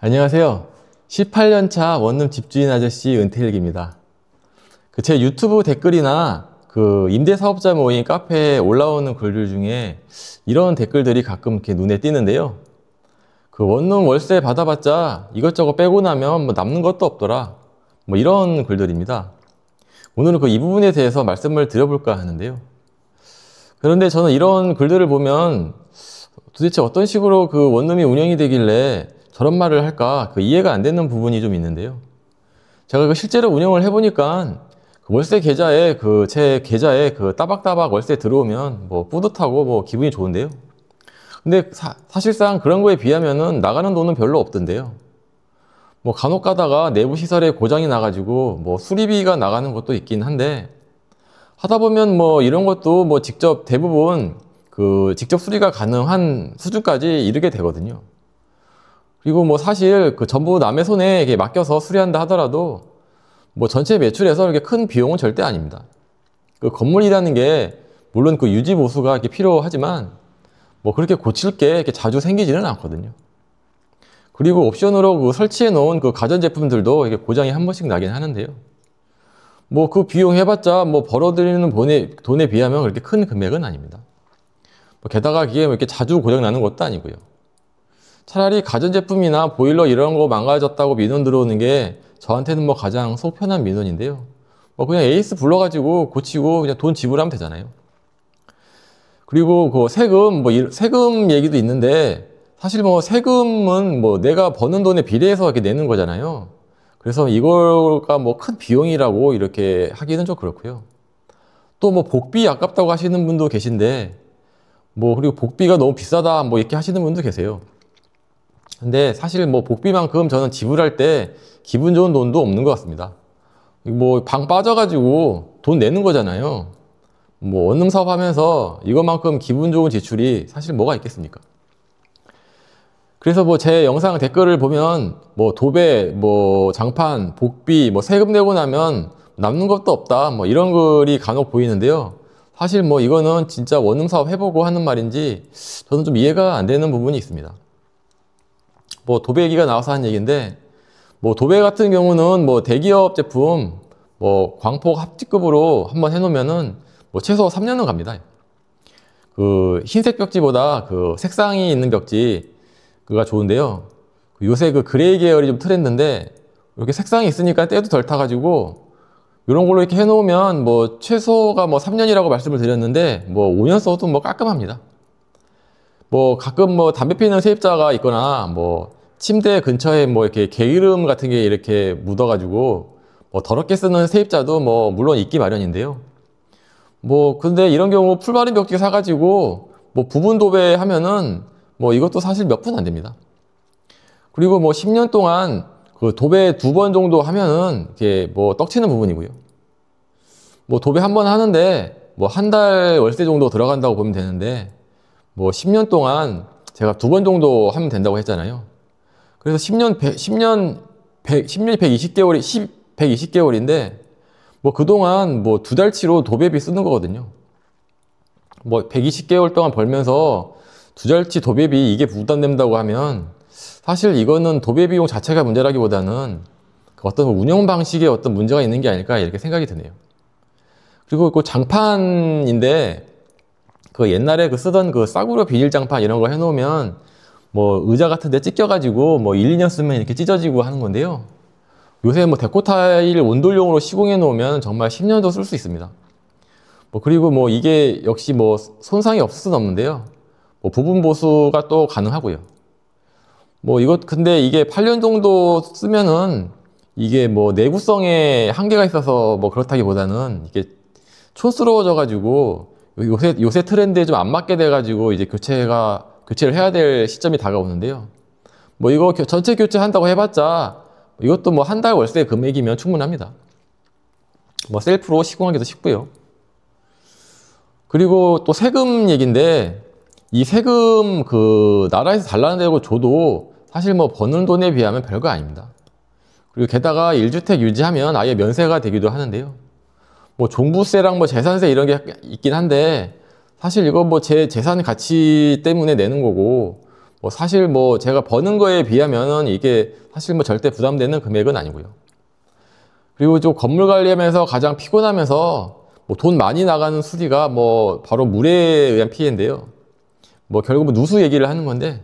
안녕하세요. 18년차 원룸 집주인 아저씨 은퇴일기입니다. 제 유튜브 댓글이나 임대사업자 모임 카페에 올라오는 글들 중에 이런 댓글들이 가끔 이렇게 눈에 띄는데요. 원룸 월세 받아봤자 이것저것 빼고 나면 남는 것도 없더라. 이런 글들입니다. 오늘은 이 부분에 대해서 말씀을 드려볼까 하는데요. 그런데 저는 이런 글들을 보면 도대체 어떤 식으로 원룸이 운영이 되길래 저런 말을 할까 이해가 안 되는 부분이 좀 있는데요. 제가 실제로 운영을 해보니까 월세 계좌에 제 계좌에 따박따박 월세 들어오면 뿌듯하고 기분이 좋은데요. 근데 사실상 그런 거에 비하면은 나가는 돈은 별로 없던데요. 간혹 가다가 내부 시설에 고장이 나가지고 수리비가 나가는 것도 있긴 한데, 하다 보면 이런 것도 직접 대부분 직접 수리가 가능한 수준까지 이르게 되거든요. 그리고 사실 전부 남의 손에 이렇게 맡겨서 수리한다 하더라도 전체 매출에서 이렇게 큰 비용은 절대 아닙니다. 건물이라는 게 물론 유지 보수가 이렇게 필요하지만 그렇게 고칠 게 이렇게 자주 생기지는 않거든요. 그리고 옵션으로 설치해 놓은 가전제품들도 이게 고장이 한 번씩 나긴 하는데요. 비용 해봤자 벌어들이는 돈에 비하면 그렇게 큰 금액은 아닙니다. 게다가 이게 이렇게 자주 고장 나는 것도 아니고요. 차라리 가전제품이나 보일러 이런 거 망가졌다고 민원 들어오는 게 저한테는 가장 속 편한 민원인데요. 그냥 에이스 불러가지고 고치고 그냥 돈 지불하면 되잖아요. 그리고 세금 얘기도 있는데, 사실 세금은 내가 버는 돈에 비례해서 이렇게 내는 거잖아요. 그래서 이거가 큰 비용이라고 이렇게 하기는 좀 그렇고요. 또 복비 아깝다고 하시는 분도 계신데, 그리고 복비가 너무 비싸다 이렇게 하시는 분도 계세요. 근데 사실 복비만큼 저는 지불할 때 기분 좋은 돈도 없는 것 같습니다. 방 빠져가지고 돈 내는 거잖아요. 원룸 사업 하면서 이것만큼 기분 좋은 지출이 사실 뭐가 있겠습니까? 그래서 제 영상 댓글을 보면 도배, 장판, 복비, 세금 내고 나면 남는 것도 없다 이런 글이 간혹 보이는데요. 사실 이거는 진짜 원룸 사업 해보고 하는 말인지 저는 좀 이해가 안 되는 부분이 있습니다. 도배 얘기가 나와서 한 얘기인데, 도배 같은 경우는 대기업 제품 광폭 합직급으로 한번 해놓으면은 최소 3년은 갑니다. 흰색 벽지보다 색상이 있는 벽지가 좋은데요. 요새 그레이 계열이 좀 트렌드인데, 이렇게 색상이 있으니까 때도 덜 타가지고 이런 걸로 이렇게 해놓으면 최소가 3년이라고 말씀을 드렸는데 5년 써도 깔끔합니다. 가끔 담배 피는 세입자가 있거나 침대 근처에 이렇게 게으름 같은 게 이렇게 묻어가지고 더럽게 쓰는 세입자도 물론 있기 마련인데요. 근데 이런 경우 풀바른 벽지 사가지고 부분 도배 하면은 이것도 사실 몇 푼 안 됩니다. 그리고 10년 동안 도배 2번 정도 하면은 이게 떡치는 부분이고요. 도배 한 번 하는데 한 달 월세 정도 들어간다고 보면 되는데 10년 동안 제가 2번 정도 하면 된다고 했잖아요. 그래서 10년 120개월인데 그동안 2달치로 도배비 쓰는 거거든요. 120개월 동안 벌면서 2달치 도배비 이게 부담된다고 하면 사실 이거는 도배 비용 자체가 문제라기보다는 어떤 운영 방식에 어떤 문제가 있는 게 아닐까 이렇게 생각이 드네요. 그리고 장판인데 옛날에 쓰던 싸구려 비닐 장판 이런 거 해놓으면 의자 같은 데 찢겨가지고 1, 2년 쓰면 이렇게 찢어지고 하는 건데요. 요새 데코 타일 온돌용으로 시공해 놓으면 정말 10년도 쓸 수 있습니다. 그리고 이게 역시 손상이 없을 수는 없는데요. 부분 보수가 또 가능하고요. 근데 이게 8년 정도 쓰면은 이게 내구성에 한계가 있어서 그렇다기보다는 이게 촌스러워져가지고 요새 트렌드에 좀 안 맞게 돼가지고 이제 교체를 해야 될 시점이 다가오는데요. 이거 전체 교체한다고 해봤자 이것도 한 달 월세 금액이면 충분합니다. 셀프로 시공하기도 쉽고요. 그리고 또 세금 얘기인데, 이 세금 나라에서 달라내고 줘도 사실 버는 돈에 비하면 별거 아닙니다. 그리고 게다가 1주택 유지하면 아예 면세가 되기도 하는데요. 종부세랑 재산세 이런 게 있긴 한데, 사실 이거 제 재산 가치 때문에 내는 거고, 뭐 사실 뭐 제가 버는 거에 비하면은 이게 사실 뭐 절대 부담되는 금액은 아니고요. 그리고 좀 건물 관리하면서 가장 피곤하면서 뭐 돈 많이 나가는 수리가 뭐 바로 물에 의한 피해인데요. 뭐 결국은 누수 얘기를 하는 건데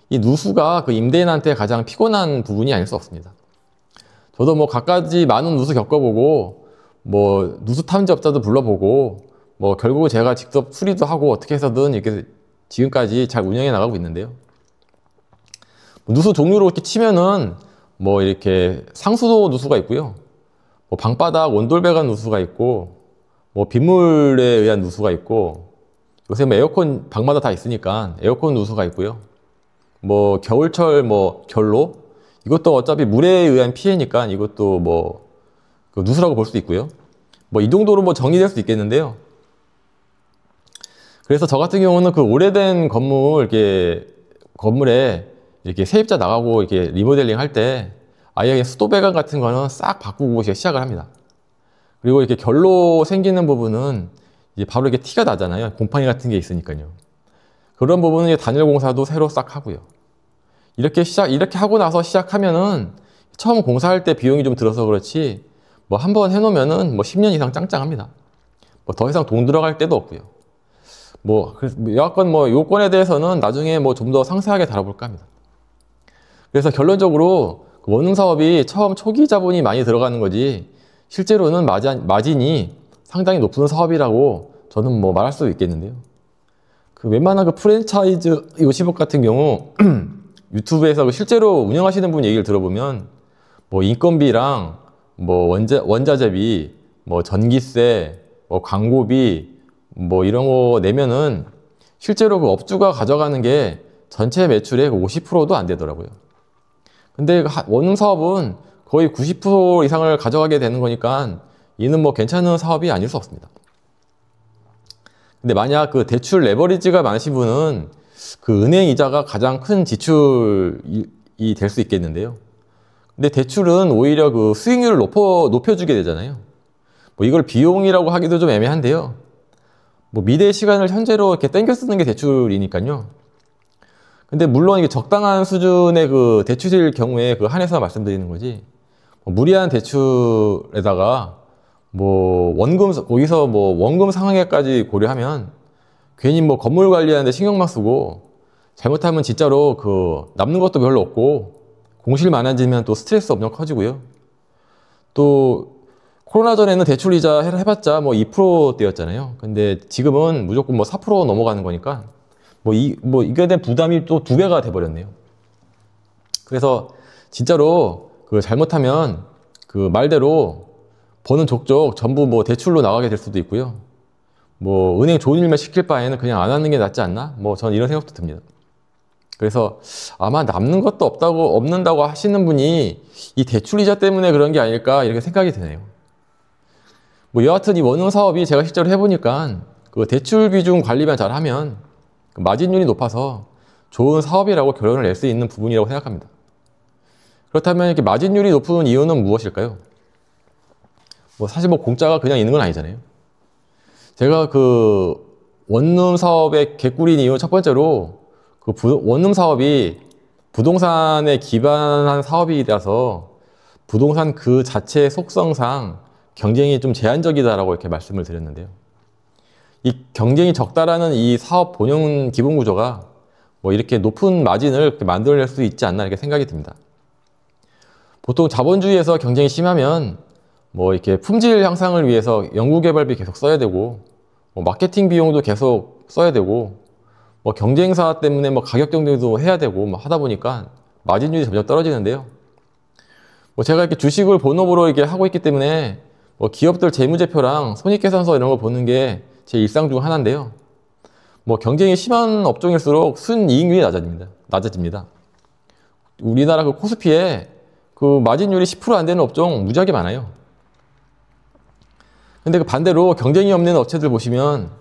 이 누수가 그 임대인한테 가장 피곤한 부분이 아닐 수 없습니다. 저도 뭐 갖가지 많은 누수 겪어보고 뭐 누수 탐지업자도 불러보고 뭐 결국은 제가 직접 수리도 하고 어떻게 해서든 이렇게 지금까지 잘 운영해 나가고 있는데요. 누수 종류로 이렇게 치면은 뭐 이렇게 상수도 누수가 있고요. 뭐 방바닥 온돌배관 누수가 있고 뭐 빗물에 의한 누수가 있고 요새 뭐 에어컨 방마다 다 있으니까 에어컨 누수가 있고요. 뭐 겨울철 뭐 결로 이것도 어차피 물에 의한 피해니까 이것도 뭐 그 누수라고 볼 수 있고요. 뭐 이 정도로 뭐 정리될 수 있겠는데요. 그래서 저 같은 경우는 그 오래된 건물에 이렇게 세입자 나가고 이렇게 리모델링 할 때 아예 수도 배관 같은 거는 싹 바꾸고 시작을 합니다. 그리고 이렇게 결로 생기는 부분은 이제 바로 이렇게 티가 나잖아요. 곰팡이 같은 게 있으니까요. 그런 부분은 단열 공사도 새로 싹 하고요. 이렇게 하고 나서 시작하면은 처음 공사할 때 비용이 좀 들어서 그렇지 뭐 한 번 해놓으면은 뭐 10년 이상 짱짱합니다. 뭐 더 이상 돈 들어갈 데도 없고요. 뭐 여하건 뭐 요건에 대해서는 나중에 뭐 좀 더 상세하게 다뤄볼까 합니다. 그래서 결론적으로 그 원룸 사업이 처음 초기 자본이 많이 들어가는 거지 실제로는 마진이 상당히 높은 사업이라고 저는 뭐 말할 수도 있겠는데요. 그 웬만한 그 프랜차이즈 요식업 같은 경우 유튜브에서 실제로 운영하시는 분 얘기를 들어보면 뭐 인건비랑 뭐 원자재비, 뭐 전기세, 뭐 광고비 뭐 이런 거 내면은 실제로 그 업주가 가져가는 게 전체 매출의 50%도 안 되더라고요. 근데 원룸 사업은 거의 90% 이상을 가져가게 되는 거니까 이는 뭐 괜찮은 사업이 아닐 수 없습니다. 근데 만약 그 대출 레버리지가 많으신 분은 그 은행 이자가 가장 큰 지출이 될 수 있겠는데요. 근데 대출은 오히려 그 수익률을 높여주게 되잖아요. 뭐 이걸 비용이라고 하기도 좀 애매한데요. 뭐 미래의 시간을 현재로 이렇게 땡겨 쓰는 게 대출이니까요. 근데 물론 이게 적당한 수준의 그 대출일 경우에 그 한해서 말씀드리는 거지. 뭐 무리한 대출에다가 뭐 거기서 뭐 원금 상환액까지 고려하면 괜히 뭐 건물 관리하는데 신경만 쓰고 잘못하면 진짜로 그 남는 것도 별로 없고 공실 많아지면 또 스트레스 엄청 커지고요. 또 코로나 전에는 대출 이자 해봤자 뭐 2%대였잖아요. 근데 지금은 무조건 뭐 4% 넘어가는 거니까 이게 된 부담이 또 2배가 돼버렸네요. 그래서 진짜로 그 잘못하면 그 말대로 버는 족족 전부 뭐 대출로 나가게 될 수도 있고요. 뭐 은행 좋은 일만 시킬 바에는 그냥 안 하는 게 낫지 않나? 뭐 저는 이런 생각도 듭니다. 그래서 아마 남는 것도 없는다고 하시는 분이 이 대출 이자 때문에 그런 게 아닐까 이렇게 생각이 드네요. 뭐 여하튼 이 원룸 사업이 제가 실제로 해보니까 그 대출 비중 관리만 잘하면 그 마진율이 높아서 좋은 사업이라고 결론을 낼 수 있는 부분이라고 생각합니다. 그렇다면 이렇게 마진율이 높은 이유는 무엇일까요? 뭐 사실 뭐 공짜가 그냥 있는 건 아니잖아요. 제가 그 원룸 사업에 개꿀인 이유 첫 번째로 그 원룸 사업이 부동산에 기반한 사업이라서 부동산 그 자체의 속성상 경쟁이 좀 제한적이다라고 이렇게 말씀을 드렸는데요. 이 경쟁이 적다라는 이 사업 본연 기본 구조가 뭐 이렇게 높은 마진을 이렇게 만들어낼 수 있지 않나 이렇게 생각이 듭니다. 보통 자본주의에서 경쟁이 심하면 뭐 이렇게 품질 향상을 위해서 연구개발비 계속 써야 되고 뭐 마케팅 비용도 계속 써야 되고 뭐 경쟁사 때문에 뭐 가격 경쟁도 해야 되고 뭐 하다 보니까 마진율이 점점 떨어지는데요. 뭐 제가 이렇게 주식을 본업으로 이렇게 하고 있기 때문에 뭐 기업들 재무제표랑 손익계산서 이런 거 보는 게 제 일상 중 하나인데요. 뭐 경쟁이 심한 업종일수록 순이익률이 낮아집니다. 우리나라 그 코스피에 그 마진율이 10% 안 되는 업종 무지하게 많아요. 근데 그 반대로 경쟁이 없는 업체들 보시면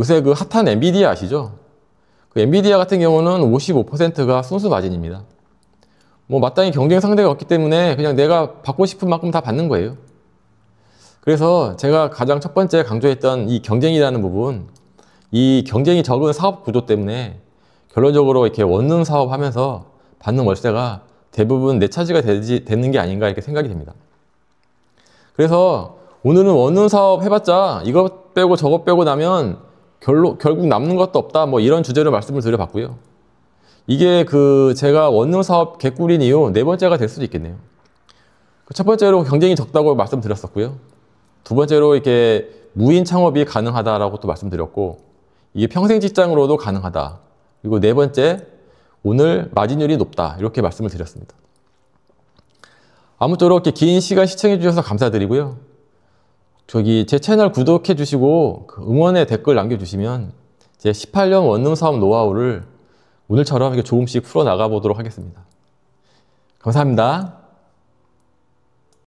요새 그 핫한 엔비디아 아시죠? 그 엔비디아 같은 경우는 55%가 순수 마진입니다. 뭐 마땅히 경쟁 상대가 없기 때문에 그냥 내가 받고 싶은 만큼 다 받는 거예요. 그래서 제가 가장 첫 번째 강조했던 이 경쟁이라는 부분, 이 경쟁이 적은 사업 구조 때문에 결론적으로 이렇게 원룸 사업 하면서 받는 월세가 대부분 내 차지가 되는 게 아닌가 이렇게 생각이 됩니다. 그래서 오늘은 원룸 사업 해봤자 이것 빼고 저것 빼고 나면 결국 남는 것도 없다, 뭐 이런 주제로 말씀을 드려봤고요. 이게 제가 원룸 사업 개꿀인 이유 네 번째가 될 수도 있겠네요. 첫 번째로 경쟁이 적다고 말씀드렸었고요. 두 번째로 이렇게 무인 창업이 가능하다라고 또 말씀드렸고, 이게 평생 직장으로도 가능하다. 그리고 네 번째, 오늘 마진율이 높다. 이렇게 말씀을 드렸습니다. 아무쪼록 이렇게 긴 시간 시청해 주셔서 감사드리고요. 제 채널 구독해 주시고 응원의 댓글 남겨주시면 제 18년 원룸 사업 노하우를 오늘처럼 이렇게 조금씩 풀어 나가 보도록 하겠습니다. 감사합니다.